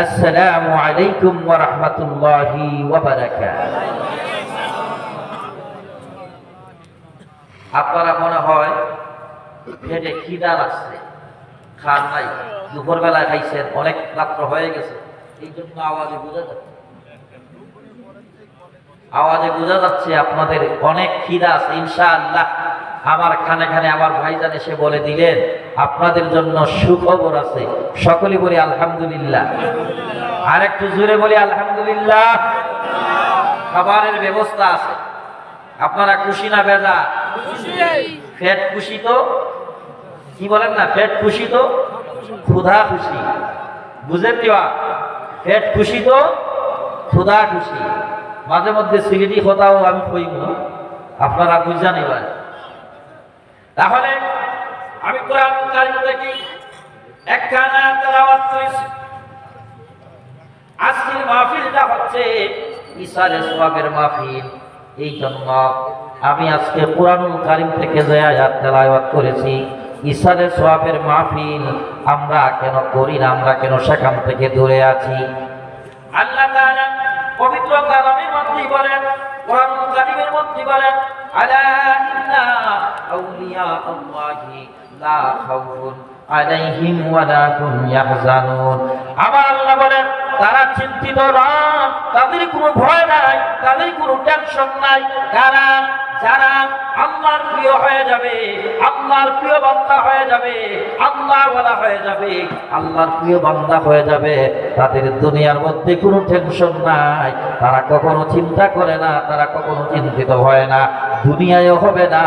আসসালামু আলাইকুম ওয়া রাহমাতুল্লাহি ওয়া বারাকাতুহু। আপনারা মনে হয় পেটে খিদা লাগছে, খান নাই, দুপুরবেলায় খাইছেন, অনেক রাত্র হয়ে গেছে, এই জন্য আওয়াজে বোঝা যাচ্ছে আপনাদের অনেক খিদা আছে। ইনশাআল্লাহ আমার খানে খানে আমার ভাইজান এসে বলে দিলেন আপনাদের জন্য সুখবর আছে। সকলে বলি আলহামদুলিল্লাহ, আর একটু জোরে বলি আলহামদুলিল্লাহ। খাবারের ব্যবস্থা আছে। আপনারা খুশি না বেজা? পেট খুশি তো? কি বলেন না, পেট খুশি তো ক্ষুধা খুশি, বুঝেন দিবা? পেট খুশি তো ক্ষুধা খুশি। মাঝে মধ্যে সিলেটি কথাও আমি কইব, আপনারা বুঝা নিবেন। তাহলে আমি কোরআন কারীম থেকে একখানা তেলাওয়াত করেছি। আজকের মাহফিলটা হচ্ছে ইসারে সওয়াবের মাহফিল। এই জন্য আমি আজকে কোরআনুল কারীম থেকে যে আয়াত তেলাওয়াত করেছি, ইসারে সওয়াবের মাহফিল আমরা কেন করি না, আমরা কেন সেখান থেকে দূরে আছি? আল্লাহ তাআলা পবিত্র কালামের মধ্যে বলেন, কোরআনুল কারীমের মধ্যে বলেন, আলা ইন্না আউলিয়া আল্লাহি লা খাউফুন আলাইহিম ওয়া লা হুম ইয়াহজানুন। আবার আল্লাহ বলেন তারা চিন্তিত না, তাদের কোনো ভয় নাই, তাদের কোনো টেনশন নাই। কারণ যারা আল্লাহর প্রিয় হয়ে যাবে, আল্লাহর প্রিয় বান্দা হয়ে যাবে, আল্লাহওয়ালা হয়ে যাবে, আল্লাহর প্রিয় বান্দা হয়ে যাবে, তাদের দুনিয়ার মধ্যে কোনো টেনশন নাই। তারা কখনো চিন্তা করে না, তারা কখনো চিন্তিত হয় না। দুনিয়ায়ও হবে না,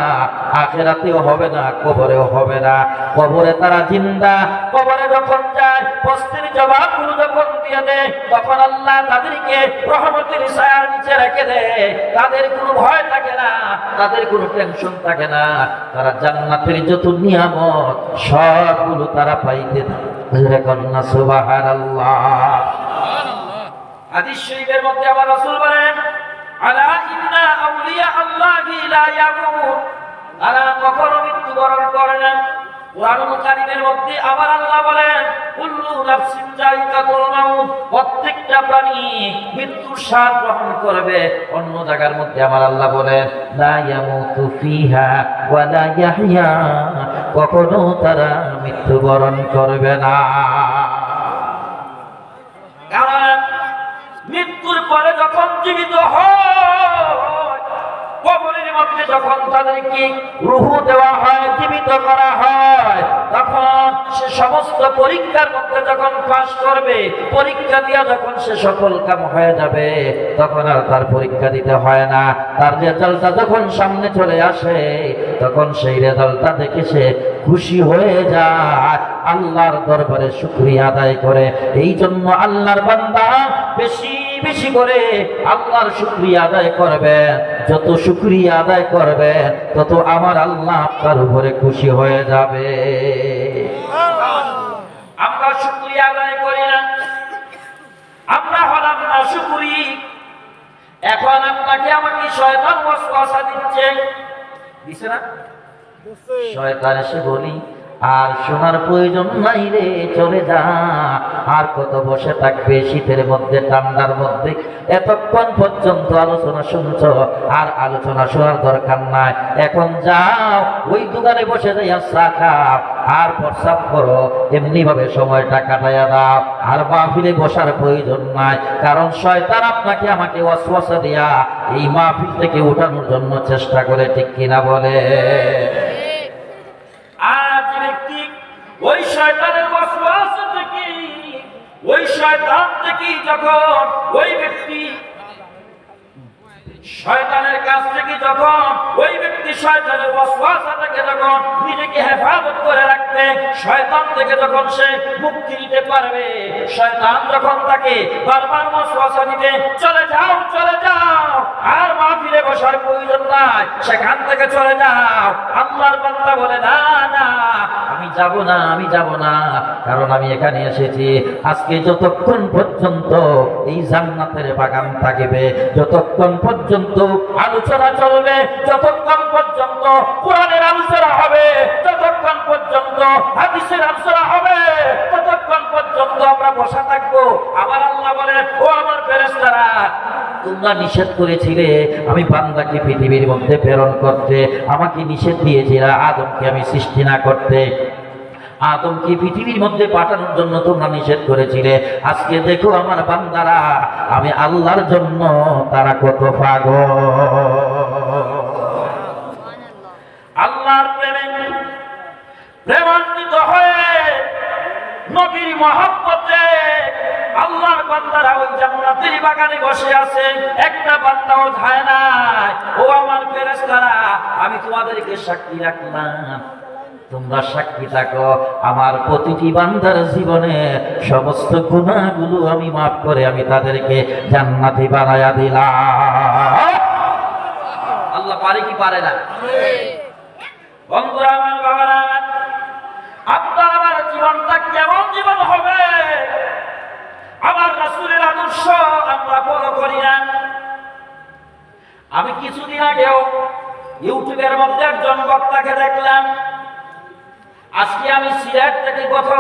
আখিরাতেও হবে না, কবরেও হবে না। কবরে তারা জিন্দা, কবরে যখন যায় প্রশ্নের জবাবগুলো যখন দিয়ে দেয়, তখন আল্লাহ তাদেরকে রহমতের ছায়ার নিচে রেখে দেয়। তাদের কোনো ভয় থাকে না, তাদের কোনো টেনশন থাকে না। তারা জান্নাতের যত নিয়ামত সবগুলো তারা পাইতে থাকে। কন্যা সুবহানাল্লাহ। হাদিস শরীফের মধ্যে আবার রাসূল বলেন, আলা ইন্না আউলিয়া আল্লাহি লা ইয়ামুত, তারা কখনো মৃত্যুবরণ করে না। কোরআনুল কারীমের মধ্যে আবার আল্লাহ বলেন, কুল্লু নাফসিন যায়িকাতুল মাউত, প্রত্যেকটা প্রাণী মৃত্যুর স্বাদ গ্রহণ করবে। অন্য জায়গার মধ্যে আমার আল্লাহ বলেন, লা ইয়ামুতু ফিহা ওয়া লা ইয়াহইয়া, কখনো তারা মৃত্যুবরণ করবে না। কারণ মৃত্যুর পরে যখন জীবিত হয়, কবরের মধ্যে যখন তাদেরকে রূহ দেওয়া হয়, জীবিত করা হয়, তখন সে সমস্ত পরীক্ষার মধ্যে যখন পাস করবে, পরীক্ষা দিয়া যখন সে সফল কাম হয়ে যাবে, তখন আর তার পরীক্ষা দিতে হয় না। তার রেজাল্টটা যখন সামনে চলে আসে, তখন সেই রেজাল্টটা দেখে সে খুশি হয়ে যায়, আল্লাহর দরবারে শুকরিয়া আদায় করে। এই জন্য আল্লাহর বান্দা বেশি বেশি করে আল্লাহর শুকরিয়া আদায় করবে। যত শুকরিয়া আদায় করবে, তত আমার আল্লাহ আপনার উপরে খুশি হয়ে যাবে। আমরা শুকরিয়া আদায় করি না, আমরা হলাম না শুকরি। এখন আপনাকে আমাকে শয়তান ওয়াসওয়াসা দিচ্ছে না? শয়তান এসে বলি, আর শোনার প্রয়োজন নাই রে, চলে যা। আর কত বসে থাকবে শীতের মধ্যে, ঠান্ডার মধ্যে? এতক্ষণ পর্যন্ত আলোচনা শুনছ, আর আলোচনা শোনার দরকার নাই। এখন যাও, ওই দোকানে বসে যাইয়া চা খাও আর প্রস্রাব করো, এমনি ভাবে সময়টা কাটাইয়া দাও। আর মাহফিলে বসার প্রয়োজন নাই, কারণ শয়তান আপনাকে আমাকে ওয়াসওয়াসা দিয়া এই মাহফিল থেকে উঠানোর জন্য চেষ্টা করে। ঠিক কিনা বলে? ওই শয়তানের ওয়াসওয়াসা থেকে, ওই শয়তান থেকে যখন ওই ব্যক্তি শয়তানের কাছ থেকে যখন ওই ব্যক্তি শয়তানের ওয়াসওয়াসা থেকে যখন নিজেকে হেফাজত করে রাখবে, শয়তান থেকে যখন সে মুক্তি নিতে পারবে, শয়তান যখন তাকে বারবার ওয়াসওয়াসা দিবে, চলে যাও চলে যাও, আর মাহফিলে বসার প্রয়োজন নাই, সেখান থেকে চলে যাও। আল্লাহর বান্দা বলে, না না, আমি যাব না, আমি যাব না, কারণ আমি এখানে এসেছি আজকে যতক্ষণ পর্যন্ত এই জান্নাতের বাগান থাকবে, যতক্ষণ পর্যন্ত পর্যন্ত আলোচনা চলবে, যতক্ষণ পর্যন্ত কোরআনের আলোচনা হবে, যতক্ষণ পর্যন্ত হাদিসের আলোচনা হবে, ততক্ষণ পর্যন্ত আমরা বসা থাকবো। আবার আল্লাহ বলে, ও আমার ফেরেশতারা, তোমরা নিষেধ করেছিলে আমি বান্দাকে পৃথিবীর মধ্যে প্রেরণ করতে, আমাকে নিষেধ দিয়েছিলা আদমকে আমি সৃষ্টি না করতে, আদমকে পৃথিবীর মধ্যে পাঠানোর জন্য তোমরা নিষেধ করেছিলে। আজকে দেখো আমার বান্দারা, আমি আল্লাহর জন্য তারা কত পাগল। আল্লাহর প্রেমে প্রেমান্বিত হয়ে নবীর মহব্বতে আল্লাহর বান্দারা ওই জান্নাতের বাগানে বসে আছে, একটা বান্দাও যায় না। ও আমার ফেরেশতারা, আমি তোমাদেরকে সাক্ষী রাখলাম, তোমরা সাক্ষী থাকো আমার প্রতিটি বান্দার জীবনে সমস্ত গুনাহগুলো আমি মাফ করে আমি তাদেরকে জান্নাতি বানায়া দিলাম। আল্লাহ পারে কি পারে না? বন্ধুরা আমার, বাবারা আমার, আপনার আমার জীবনটা কেমন জীবন হবে? আমার রাসূলের আদর্শ আমরা ফলো করি না। আমি কিছুদিন আগেও ইউটিউবের মধ্যে একজন বক্তাকে দেখলাম। আজকে আমি সিলেট থেকে গত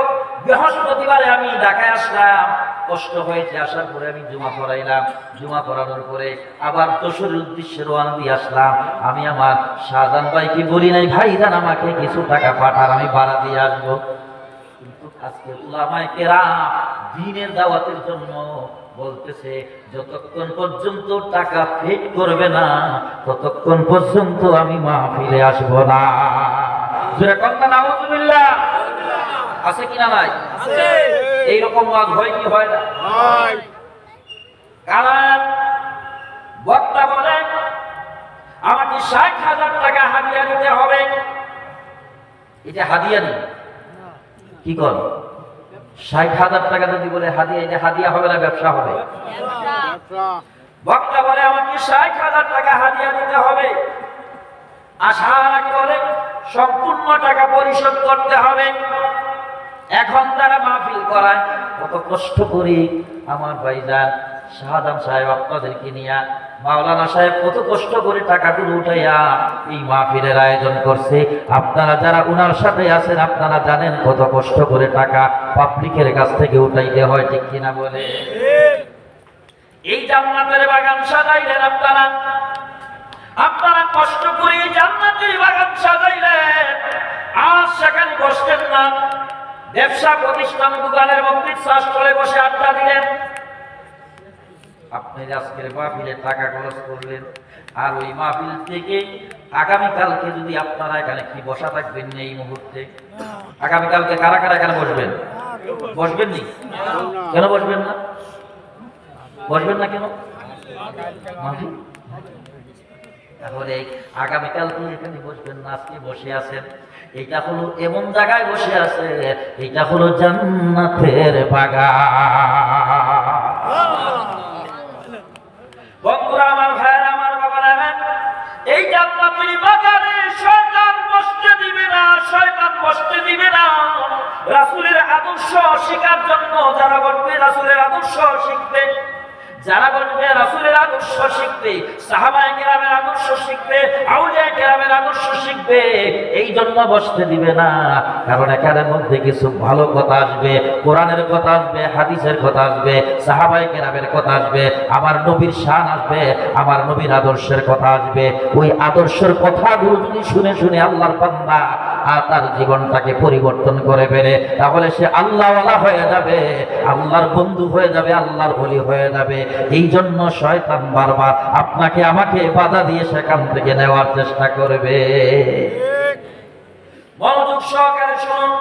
বৃহস্পতিবারে আমি ঢাকায় আসলাম, কষ্ট হয়েছে, আসার পরে আমি জুমা পড়াইলাম, জুমা পড়ানোর পরে আবার যশোরের উদ্দেশ্যে রওনা দিয়ে আসলাম। আমি আমার শাহজাহান ভাইকে বলি নাই, ভাইজান আমাকে কিছু টাকা পাঠান, আমি ভাড়া দিয়ে আসবো। কিন্তু আজকে উলামায়ে কেরাম দ্বীনের দাওয়াতের জন্য বলতেছে, যতক্ষণ পর্যন্ত টাকা পেড করবে না ততক্ষণ পর্যন্ত আমি মাহফিলে আসবো না। নাউযুবিল্লাহ। আছে কিনা নাই? এইরকম ওয়াজ হয় কি হয় না? কারণ বক্তা বলে আমাকে ৬০,০০০ টাকা হাদিয়া দিতে হবে। এটা হাদিয়া নেই, কি কর? ৬০,০০০ টাকা যদি বলে হাদিয়া, এটা হাদিয়া হবে না ব্যবসা হবে? বক্তা বলে আমাকে ৬০,০০০ টাকা হাদিয়া দিতে হবে, আসার আগে বলে সম্পূর্ণ টাকা পরিশোধ করতে হবে। এখন তারা মাহফিল করায়, কত কষ্ট করি আমার ভাইজান শাহাদাম সাহেব আপনাদেরকে নিয়ে, মাওলানা সাহেব কত কষ্ট করে টাকাগুলো উঠাইয়া এই মাহফিলের আয়োজন করছে। আপনারা যারা উনার সাথে আছেন আপনারা জানেন কত কষ্ট করে টাকা পাবলিকের কাছ থেকে উঠাইতে হয়, ঠিক কিনা বলে? এই জান্নাতের বাগান সাজাইলেন আপনারা, আপনারা কষ্ট করে জান্নাতের বাগান সাজাইলেন, আজ সেখানে বসতেন না, ব্যবসা প্রতিষ্ঠান দোকানের মধ্যে শ্বাসতলে বসে আড্ডা দিলেন। আপনি আজকের মাহফিলে টাকা খরচ করলেন, আর ওই মাহফিল থেকে আগামীকালকে যদি আপনারা এখানে কি বসা থাকবেন এই মুহূর্তে, আগামীকালকে কারা কারা এখানে বসবেন? বসবেন নি? কেন বসবেন না? বসবেন না কেন? মাহফিল তাহলে আগামীকাল এখানে বসবেন না, আজকে বসে আছেন, এটা হলো এমন জায়গায় বসে আছে, এটা হলো জান্নাতের বাগান। বন্ধুরা আমার, ভাইয়েরা আমার, বাবারা আমার, এই জান্নাতের বাগানে শয়তান বসতে দিবে না, শয়তান বসতে দিবে না। রাসূলের আদর্শ শেখার জন্য যারা বসবে রাসূলের আদর্শ শিখবে, যারা বলবে রাসূলের আদর্শ শিখবে, সাহাবায়ে কেরামের আদর্শ শিখবে, আউলিয়া কেরামের আদর্শ শিখবে, এই জন্য বসতে দিবে না। কারণ এখানের মধ্যে কিছু ভালো কথা আসবে, কোরআনের কথা আসবে, হাদিসের কথা আসবে, সাহাবায়ে কেরামের কথা আসবে, আমার নবীর শান আসবে, আমার নবীর আদর্শের কথা আসবে। ওই আদর্শের কথাগুলো যদি শুনে শুনে আল্লাহর বান্দা আর তার জীবনটাকে পরিবর্তন করে ফেলে, তাহলে সে আল্লাহওয়ালা হয়ে যাবে, আল্লাহর বন্ধু হয়ে যাবে, আল্লাহর ওলি হয়ে যাবে। এই জন্য শয়তান বারবার আপনাকে আমাকে বাধা দিয়ে সেখান থেকে নেওয়ার চেষ্টা করবে। মনোযোগ সহকারে শুনুন,